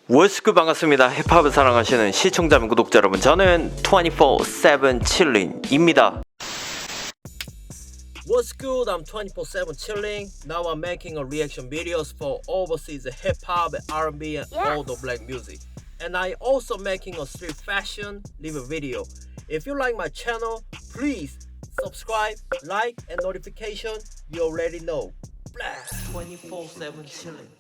월스크 반갑습니다. 힙합을 사랑하시는 시청자 및 구독자 여러분, 저는 24/7 chilling입니다. What's good? I'm 24/7 chilling. Now I'm making a reaction videos for overseas hip hop, R&B, and all the black music. And I also making a street fashion review video. If you like my channel, please subscribe, like, and notification. You already know. 24/7 chilling.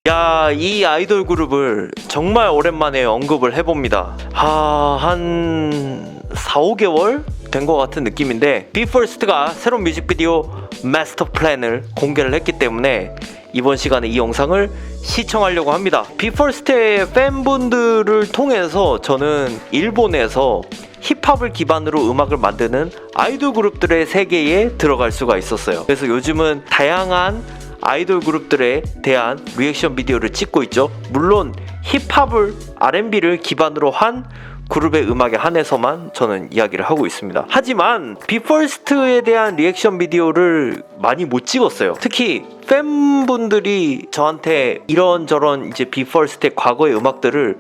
야, 이 아이돌 그룹을 정말 오랜만에 언급을 해봅니다. 한 4-5개월 된 것 같은 느낌인데, BE:FIRST가 새로운 뮤직비디오 마스터 플랜을 공개를 했기 때문에 이번 시간에 이 영상을 시청하려고 합니다. BE:FIRST의 팬분들을 통해서 저는 일본에서 힙합을 기반으로 음악을 만드는 아이돌 그룹들의 세계에 들어갈 수가 있었어요. 그래서 요즘은 다양한 아이돌 그룹들에 대한 리액션 비디오를 찍고 있죠. 물론 힙합을, R&B를 기반으로 한 그룹의 음악에 한해서만 저는 이야기를 하고 있습니다. 하지만 BE:FIRST에 대한 리액션 비디오를 많이 못 찍었어요. 특히 팬분들이 저한테 이런저런 이제 BE:FIRST의 과거의 음악들을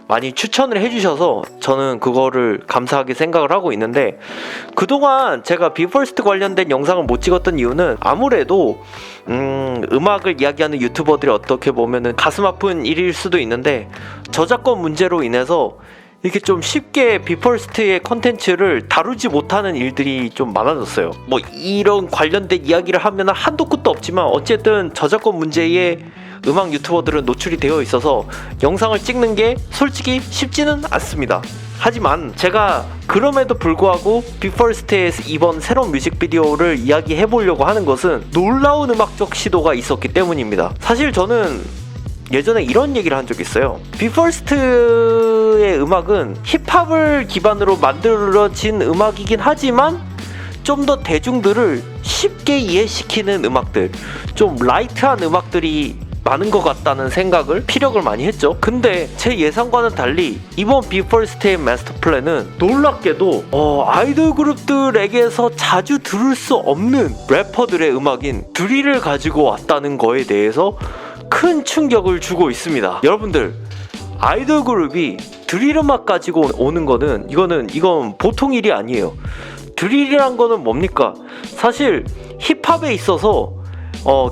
많이 추천을 해주셔서 저는 그거를 감사하게 생각을 하고 있는데, 그동안 제가 BE:FIRST 관련된 영상을 못 찍었던 이유는 아무래도 음악을 이야기하는 유튜버들이 어떻게 보면은 가슴 아픈 일일 수도 있는데, 저작권 문제로 인해서 이렇게 좀 쉽게 BE:FIRST의 컨텐츠를 다루지 못하는 일들이 좀 많아졌어요. 뭐 이런 관련된 이야기를 하면 한도 끝도 없지만, 어쨌든 저작권 문제에 음악 유튜버들은 노출이 되어 있어서 영상을 찍는 게 솔직히 쉽지는 않습니다. 하지만 제가 그럼에도 불구하고 BE:FIRST의 이번 새로운 뮤직비디오를 이야기해 보려고 하는 것은 놀라운 음악적 시도가 있었기 때문입니다. 사실 저는 예전에 이런 얘기를 한 적이 있어요. BE:FIRST의 음악은 힙합을 기반으로 만들어진 음악이긴 하지만 좀 더 대중들을 쉽게 이해시키는 음악들, 좀 라이트한 음악들이 많은 것 같다는 생각을, 피력을 많이 했죠. 근데 제 예상과는 달리 이번 BE:FIRST의 마스터 플랜은 놀랍게도 아이돌 그룹들에게서 자주 들을 수 없는 래퍼들의 음악인 드릴을 가지고 왔다는 거에 대해서 큰 충격을 주고 있습니다. 여러분들, 아이돌 그룹이 드릴 음악 가지고 오는 거는 이건 보통 일이 아니에요. 드릴이란 거는 뭡니까? 사실 힙합에 있어서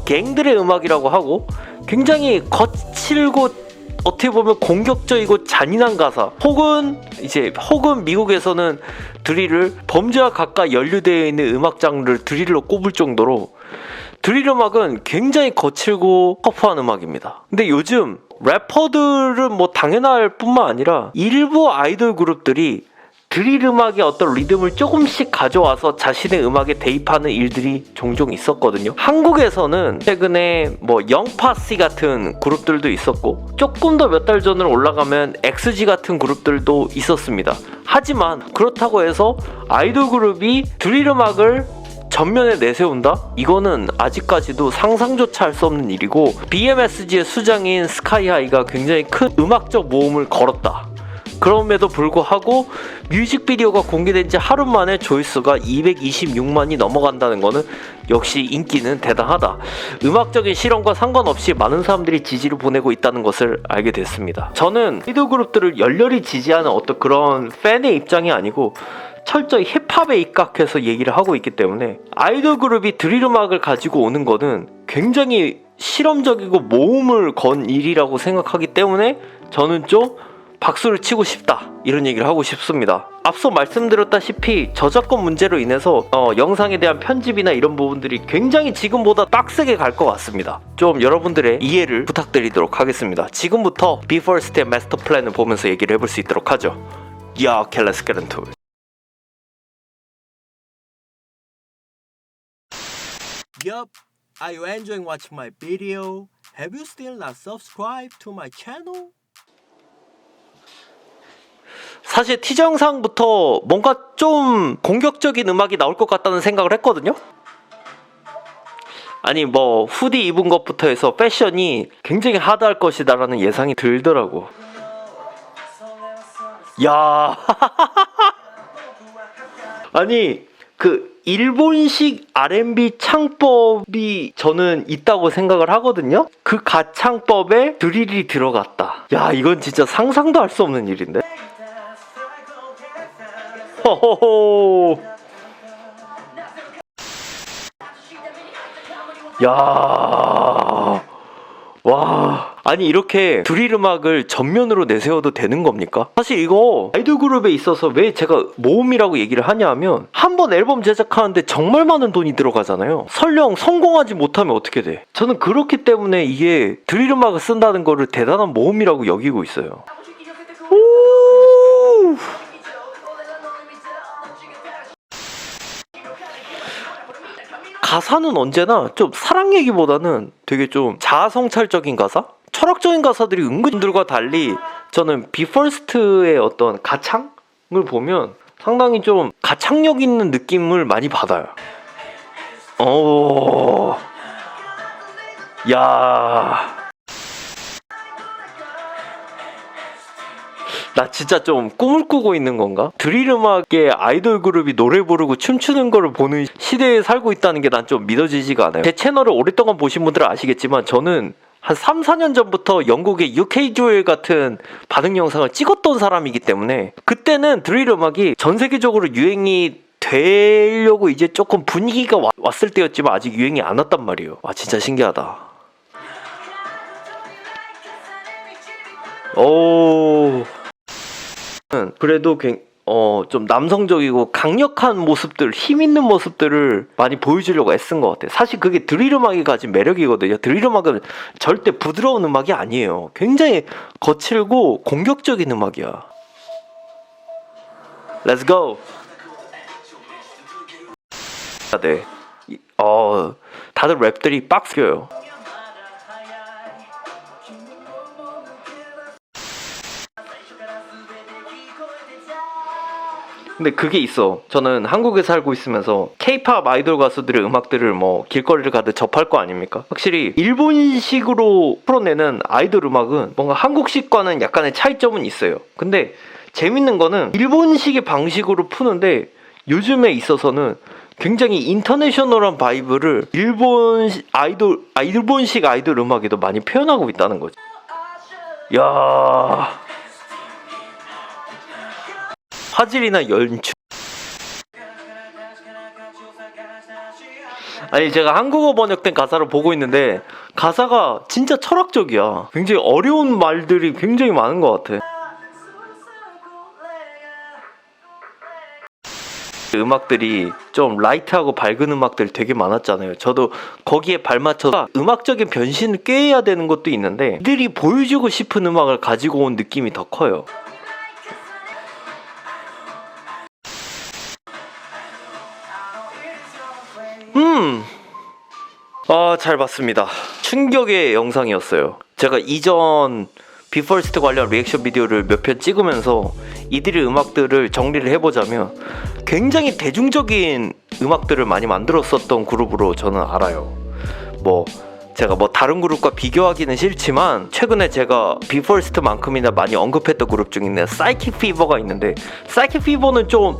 갱들의 음악이라고 하고, 굉장히 거칠고 어떻게 보면 공격적이고 잔인한 가사, 혹은 미국에서는 드릴을 범죄와 가까이 연루되어 있는 음악 장르를 드릴로 꼽을 정도로 드릴 음악은 굉장히 거칠고 터프한 음악입니다. 근데 요즘 래퍼들은 뭐 당연할 뿐만 아니라 일부 아이돌 그룹들이 드릴 음악의 어떤 리듬을 조금씩 가져와서 자신의 음악에 대입하는 일들이 종종 있었거든요. 한국에서는 최근에 뭐 영파씨 같은 그룹들도 있었고, 조금 더 몇 달 전으로 올라가면 XG 같은 그룹들도 있었습니다. 하지만 그렇다고 해서 아이돌 그룹이 드릴 음악을 전면에 내세운다? 이거는 아직까지도 상상조차 할 수 없는 일이고, BMSG의 수장인 스카이하이가 굉장히 큰 음악적 모험을 걸었다. 그럼에도 불구하고 뮤직비디오가 공개된 지 하루 만에 조회수가 226만이 넘어간다는 거는 역시 인기는 대단하다. 음악적인 실험과 상관없이 많은 사람들이 지지를 보내고 있다는 것을 알게 됐습니다. 저는 아이돌 그룹들을 열렬히 지지하는 어떤 그런 팬의 입장이 아니고 철저히 힙합에 입각해서 얘기를 하고 있기 때문에, 아이돌 그룹이 드릴 음악을 가지고 오는 거는 굉장히 실험적이고 모험을 건 일이라고 생각하기 때문에 저는 좀 박수를 치고 싶다, 이런 얘기를 하고 싶습니다. 앞서 말씀드렸다시피 저작권 문제로 인해서 영상에 대한 편집이나 이런 부분들이 굉장히 지금보다 빡세게 갈 것 같습니다. 좀 여러분들의 이해를 부탁드리도록 하겠습니다. 지금부터 BE:FIRST의 마스터 플랜을 보면서 얘기를 해볼 수 있도록 하죠. Yeah, okay, let's get into it. Yup, are you enjoying watching my video? Have you still not subscribed to my channel? 사실 티저 영상부터 뭔가 좀 공격적인 음악이 나올 것 같다는 생각을 했거든요. 아니 뭐 후디 입은 것부터 해서 패션이 굉장히 하드할 것이다 라는 예상이 들더라고. 야 아니 그 일본식 R&B 창법이 저는 있다고 생각을 하거든요. 그 가창법에 드릴이 들어갔다. 야, 이건 진짜 상상도 할 수 없는 일인데. 호호호. 야, 와, 아니 이렇게 드릴 음악을 전면으로 내세워도 되는 겁니까? 사실 이거 아이돌 그룹에 있어서 왜 제가 모음이라고 얘기를 하냐 하면 한 번 앨범 제작하는데 정말 많은 돈이 들어가잖아요. 설령 성공하지 못하면 어떻게 돼? 저는 그렇기 때문에 이게 드릴 음악을 쓴다는 거를 대단한 모음이라고 여기고 있어요. 오! 가사는 언제나 좀 사랑 얘기보다는 되게 좀 자아성찰적인 가사? 철학적인 가사들이 은근들과 달리 저는 비퍼스트의 어떤 가창을 보면 상당히 좀 가창력 있는 느낌을 많이 받아요. 야, 나 진짜 좀 꿈을 꾸고 있는 건가? 드릴 음악의 아이돌 그룹이 노래 부르고 춤추는 거를 보는 시대에 살고 있다는 게 난 좀 믿어지지가 않아요. 제 채널을 오랫동안 보신 분들은 아시겠지만 저는 한 3, 4년 전부터 영국의 UK 조엘 같은 반응 영상을 찍었던 사람이기 때문에 그때는 드릴 음악이 전 세계적으로 유행이 되려고 이제 조금 분위기가 왔을 때였지만 아직 유행이 안 왔단 말이에요. 와, 진짜 신기하다. 오, 그래도 좀 남성적이고 강력한 모습들, 힘 있는 모습들을 많이 보여주려고 애쓴 것 같아요. 사실 그게 드릴 음악이 가진 매력이거든요. 드릴 음악은 절대 부드러운 음악이 아니에요. 굉장히 거칠고 공격적인 음악이야. Let's go. 네. 다들 랩들이 빡세요. 근데 그게 있어. 저는 한국에 살고 있으면서 K-팝 아이돌 가수들의 음악들을 뭐 길거리를 가듯 접할 거 아닙니까? 확실히 일본식으로 풀어내는 아이돌 음악은 뭔가 한국식과는 약간의 차이점은 있어요. 근데 재밌는 거는 일본식의 방식으로 푸는데 요즘에 있어서는 굉장히 인터내셔널한 바이브를 일본식 아이돌 음악에도 많이 표현하고 있다는 거죠. 야, 화질이나 연출. 아니 제가 한국어 번역된 가사를 보고 있는데 가사가 진짜 철학적이야. 굉장히 어려운 말들이 굉장히 많은 것 같아. 음악들이 좀 라이트하고 밝은 음악들 되게 많았잖아요. 저도 거기에 발맞춰서 음악적인 변신을 꾀해야 되는 것도 있는데 이들이 보여주고 싶은 음악을 가지고 온 느낌이 더 커요. 잘 봤습니다. 충격의 영상이었어요. 제가 이전 비퍼스트 관련 리액션 비디오를 몇 편 찍으면서 이들의 음악들을 정리를 해보자면 굉장히 대중적인 음악들을 많이 만들었었던 그룹으로 저는 알아요. 제가 다른 그룹과 비교하기는 싫지만 최근에 제가 비퍼스트만큼이나 많이 언급했던 그룹 중에 있는 사이킥 피버가 있는데, 사이킥 피버는 좀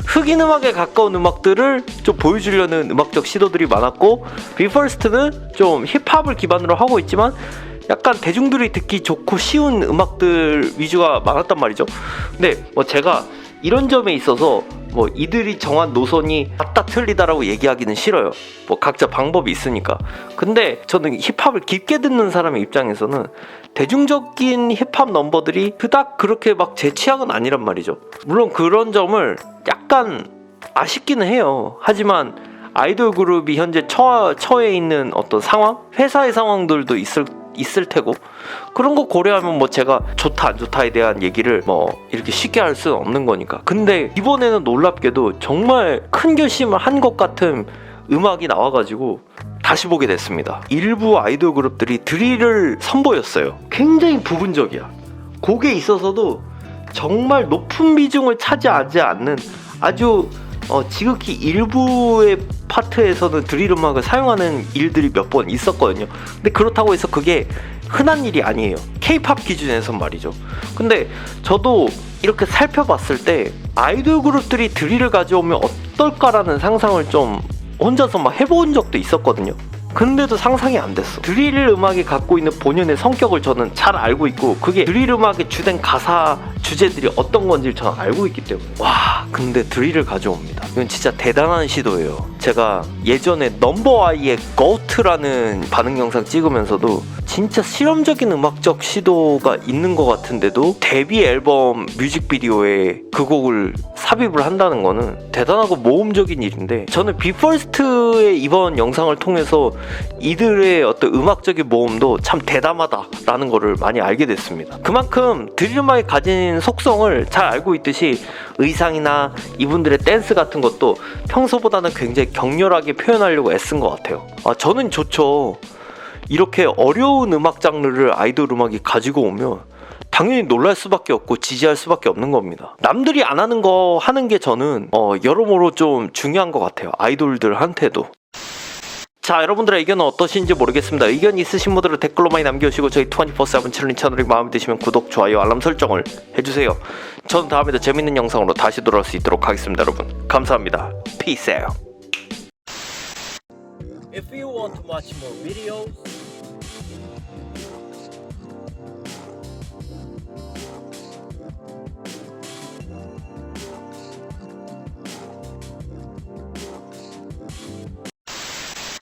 흑인 음악에 가까운 음악들을 좀 보여주려는 음악적 시도들이 많았고, 비퍼스트는 좀 힙합을 기반으로 하고 있지만 약간 대중들이 듣기 좋고 쉬운 음악들 위주가 많았단 말이죠. 근데 제가 이런 점에 있어서 이들이 정한 노선이 맞다 틀리다라고 얘기하기는 싫어요. 각자 방법이 있으니까. 근데 저는 힙합을 깊게 듣는 사람의 입장에서는 대중적인 힙합 넘버들이 그닥 그렇게 막 제 취향은 아니란 말이죠. 물론 그런 점을 약간 아쉽기는 해요. 하지만 아이돌 그룹이 현재 처해 있는 어떤 상황? 회사의 상황들도 있을 테고, 그런 거 고려하면 제가 좋다 안 좋다에 대한 얘기를 이렇게 쉽게 할 수는 없는 거니까. 근데 이번에는 놀랍게도 정말 큰 결심을 한 것 같은 음악이 나와가지고 다시 보게 됐습니다. 일부 아이돌 그룹들이 드릴을 선보였어요. 굉장히 부분적이야. 곡에 있어서도 정말 높은 비중을 차지하지 않는 아주 지극히 일부의 파트에서는 드릴 음악을 사용하는 일들이 몇 번 있었거든요. 근데 그렇다고 해서 그게 흔한 일이 아니에요. K-팝 기준에선 말이죠. 근데 저도 이렇게 살펴봤을 때 아이돌 그룹들이 드릴을 가져오면 어떨까라는 상상을 좀 혼자서 막 해본 적도 있었거든요. 근데도 상상이 안 됐어. 드릴 음악이 갖고 있는 본연의 성격을 저는 잘 알고 있고, 그게 드릴 음악의 주된 가사 주제들이 어떤 건지를 저는 알고 있기 때문에, 와, 근데 드릴을 가져옵니다. 이건 진짜 대단한 시도예요. 제가 예전에 넘버아이의 GOAT라는 반응 영상 찍으면서도 진짜 실험적인 음악적 시도가 있는 것 같은데도 데뷔 앨범 뮤직비디오에 그 곡을 삽입을 한다는 거는 대단하고 모험적인 일인데, 저는 비퍼스트의 이번 영상을 통해서 이들의 어떤 음악적인 모험도 참 대담하다라는 거를 많이 알게 됐습니다. 그만큼 드릴 음악이 가진 속성을 잘 알고 있듯이 의상이나 이분들의 댄스 같은 것도 평소보다는 굉장히 격렬하게 표현하려고 애쓴 것 같아요. 저는 좋죠. 이렇게 어려운 음악 장르를 아이돌 음악이 가지고 오면 당연히 놀랄 수밖에 없고 지지할 수밖에 없는 겁니다. 남들이 안 하는 거 하는 게 저는 여러모로 좀 중요한 것 같아요. 아이돌들한테도. 자, 여러분들의 의견은 어떠신지 모르겠습니다. 의견 있으신 분들은 댓글로 많이 남겨주시고, 저희 24/7 챌린지 채널이 마음에 드시면 구독, 좋아요, 알람 설정을 해주세요. 저는 다음에도 재밌는 영상으로 다시 돌아올 수 있도록 하겠습니다. 여러분 감사합니다. Peace out. If you want to watch more videos,